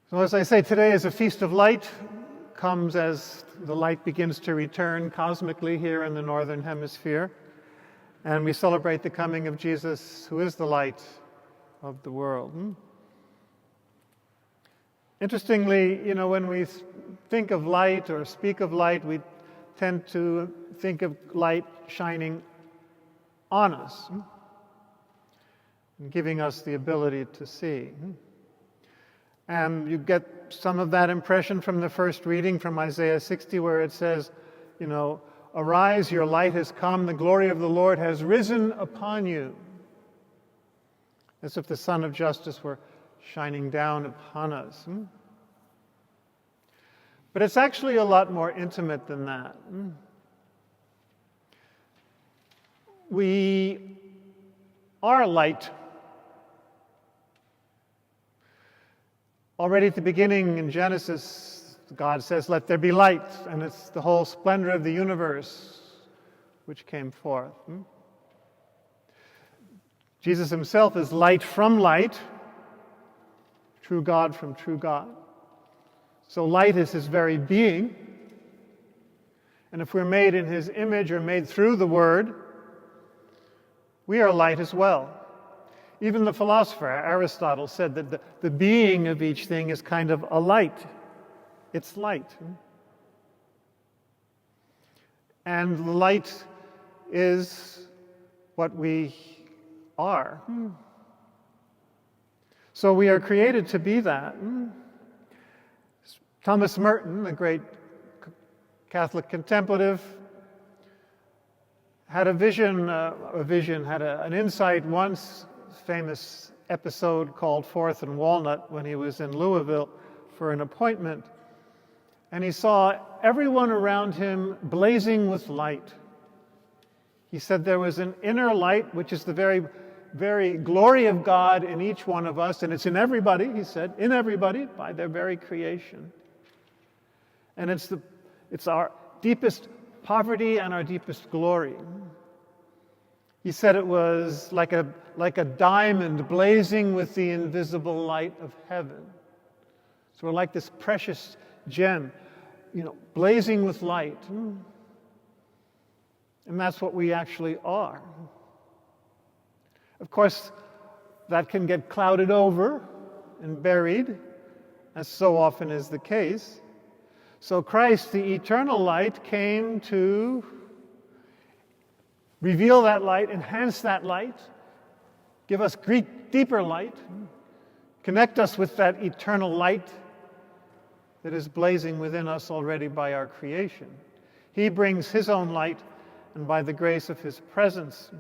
So as I say, today is a feast of light, comes as the light begins to return cosmically here in the northern hemisphere. And we celebrate the coming of Jesus, who is the light of the world. Interestingly, when we think of light or speak of light, we tend to think of light shining on us and giving us the ability to see. And you get some of that impression from the first reading from Isaiah 60, where it says, arise, your light has come, the glory of the Lord has risen upon you. As if the Sun of Justice were shining down upon us. But it's actually a lot more intimate than that. We are light. Already at the beginning in Genesis, God says, let there be light, and it's the whole splendor of the universe which came forth. Jesus himself is light from light, true God from true God. So light is his very being. And if we're made in his image or made through the Word, we are light as well. Even the philosopher Aristotle said that the being of each thing is kind of a light. It's light. And light is what we are. So we are created to be that. Thomas Merton, the great Catholic contemplative, had an insight once, famous episode called Fourth and Walnut, when he was in Louisville for an appointment. And he saw everyone around him blazing with light. He said there was an inner light, which is the very, very glory of God in each one of us, and it's in everybody, he said, in everybody, by their very creation. And it's our deepest poverty and our deepest glory. He said it was like a diamond blazing with the invisible light of heaven. So we're like this precious gem, blazing with light. And that's what we actually are. Of course, that can get clouded over and buried, as so often is the case. So Christ, the eternal light, came to reveal that light, enhance that light, give us deeper light, connect us with that eternal light that is blazing within us already by our creation. He brings his own light, and by the grace of his presence,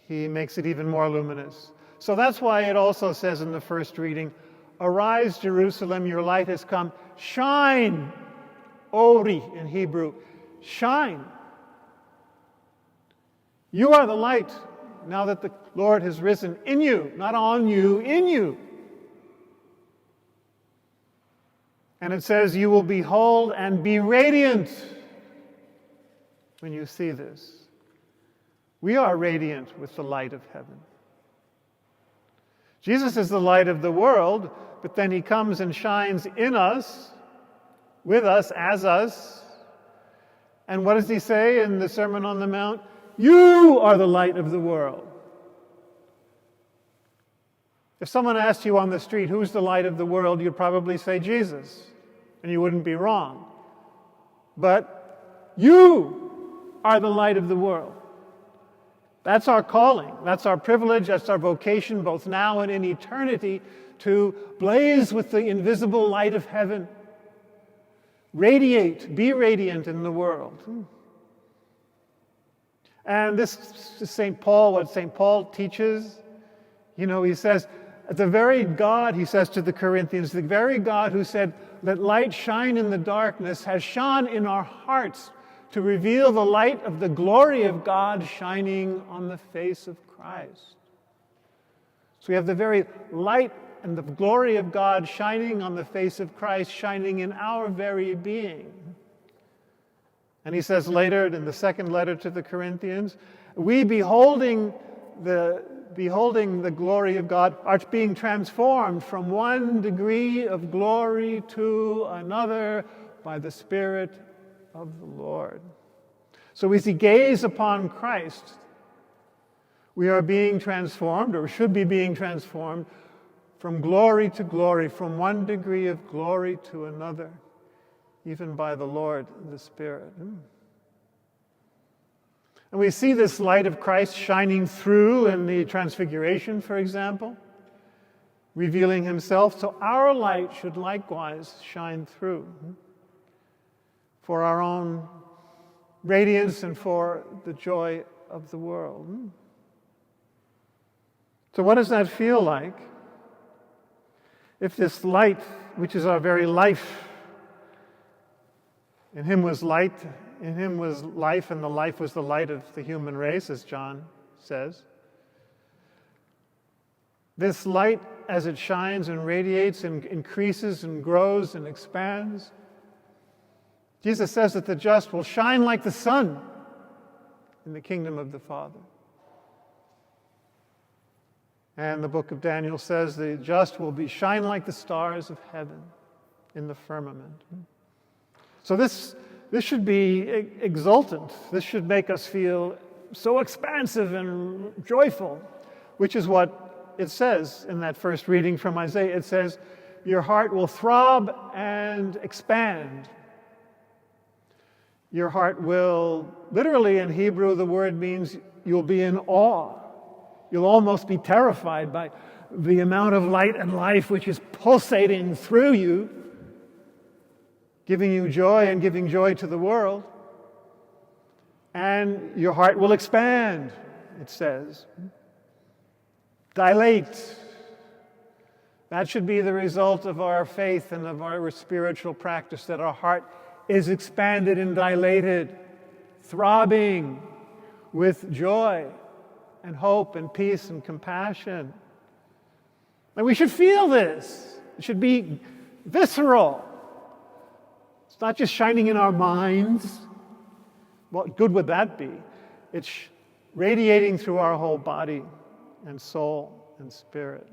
he makes it even more luminous. So that's why it also says in the first reading, arise, Jerusalem, your light has come. Shine, Ori in Hebrew, shine. You are the light now that the Lord has risen in you, not on you, in you. And it says you will behold and be radiant when you see this. We are radiant with the light of heaven. Jesus is the light of the world, but then he comes and shines in us, with us, as us. And what does he say in the Sermon on the Mount? You are the light of the world. If someone asked you on the street, who's the light of the world, you'd probably say Jesus, and you wouldn't be wrong. But you are the light of the world. That's our calling, that's our privilege, that's our vocation, both now and in eternity, to blaze with the invisible light of heaven. Radiate, be radiant in the world. And this is St. Paul, what St. Paul teaches. He says, the very God, he says to the Corinthians, the very God who said, let light shine in the darkness, has shone in our hearts to reveal the light of the glory of God shining on the face of Christ. So we have the very light and the glory of God shining on the face of Christ, shining in our very being. And he says later in the second letter to the Corinthians, we beholding the beholding the glory of God, art being transformed from one degree of glory to another by the Spirit of the Lord. So as we gaze upon Christ, we are being transformed, or should be being transformed, from glory to glory, from one degree of glory to another, even by the Lord, the Spirit. And we see this light of Christ shining through in the Transfiguration, for example, revealing himself. So our light should likewise shine through for our own radiance and for the joy of the world. So what does that feel like? If this light, which is our very life, in him was light, in him was life, and the life was the light of the human race, as John says. This light, as it shines and radiates and increases and grows and expands, Jesus says that the just will shine like the sun in the kingdom of the Father. And the book of Daniel says the just will shine like the stars of heaven in the firmament. So this should be exultant. This should make us feel so expansive and joyful, which is what it says in that first reading from Isaiah. It says, your heart will throb and expand. Your heart will, literally in Hebrew, the word means you'll be in awe. You'll almost be terrified by the amount of light and life which is pulsating through you, giving you joy and giving joy to the world. And your heart will expand, it says. Dilate. That should be the result of our faith and of our spiritual practice, that our heart is expanded and dilated, throbbing with joy and hope and peace and compassion. And we should feel this. It should be visceral. It's not just shining in our minds. What good would that be? It's radiating through our whole body and soul and spirit.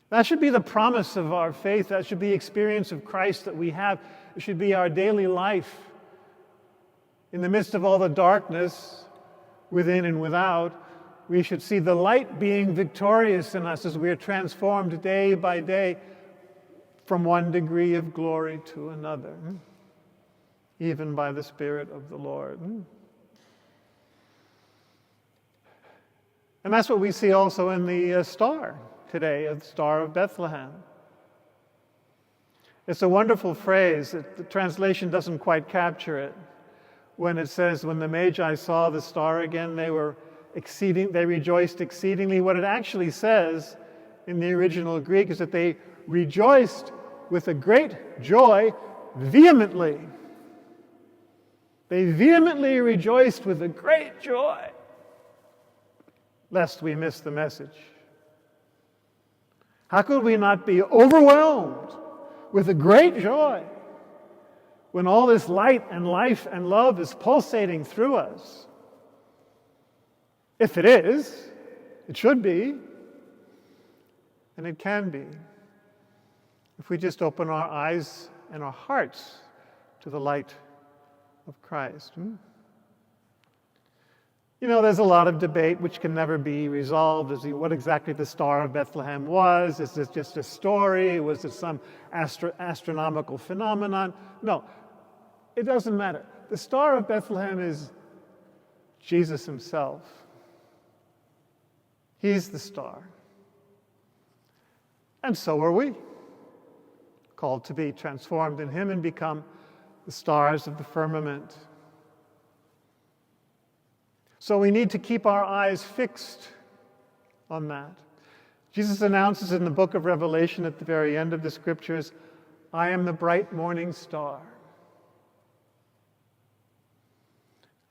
That should be the promise of our faith. That should be the experience of Christ that we have. It should be our daily life. In the midst of all the darkness, within and without, we should see the light being victorious in us as we are transformed day by day from one degree of glory to another, even by the Spirit of the Lord. And that's what we see also in the star today, the Star of Bethlehem. It's a wonderful phrase. The translation doesn't quite capture it. When it says, when the Magi saw the star again, they rejoiced exceedingly. What it actually says in the original Greek is that they rejoiced with a great joy vehemently. They vehemently rejoiced with a great joy, lest we miss the message. How could we not be overwhelmed with a great joy when all this light and life and love is pulsating through us? If it is, it should be, and it can be, if we just open our eyes and our hearts to the light of Christ. You know, there's a lot of debate which can never be resolved as to what exactly the Star of Bethlehem was. Is this just a story? Was it some astronomical phenomenon? No, it doesn't matter. The Star of Bethlehem is Jesus himself. He's the star. And so are we, called to be transformed in him and become the stars of the firmament. So we need to keep our eyes fixed on that. Jesus announces in the book of Revelation at the very end of the scriptures, I am the bright morning star.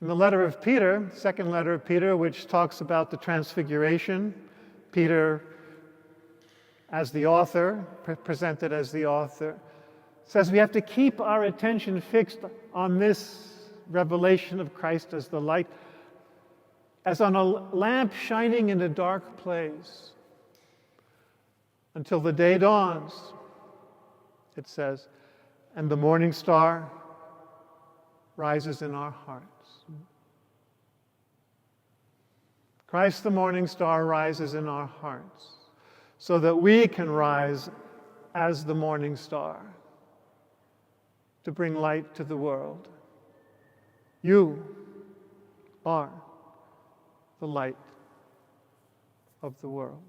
In the letter of Peter, second letter of Peter, which talks about the transfiguration, Peter, as the author, presented as the author, says we have to keep our attention fixed on this revelation of Christ as the light, as on a lamp shining in a dark place, until the day dawns, it says, and the morning star rises in our hearts. Christ the morning star rises in our hearts so that we can rise as the morning star to bring light to the world. You are the light of the world.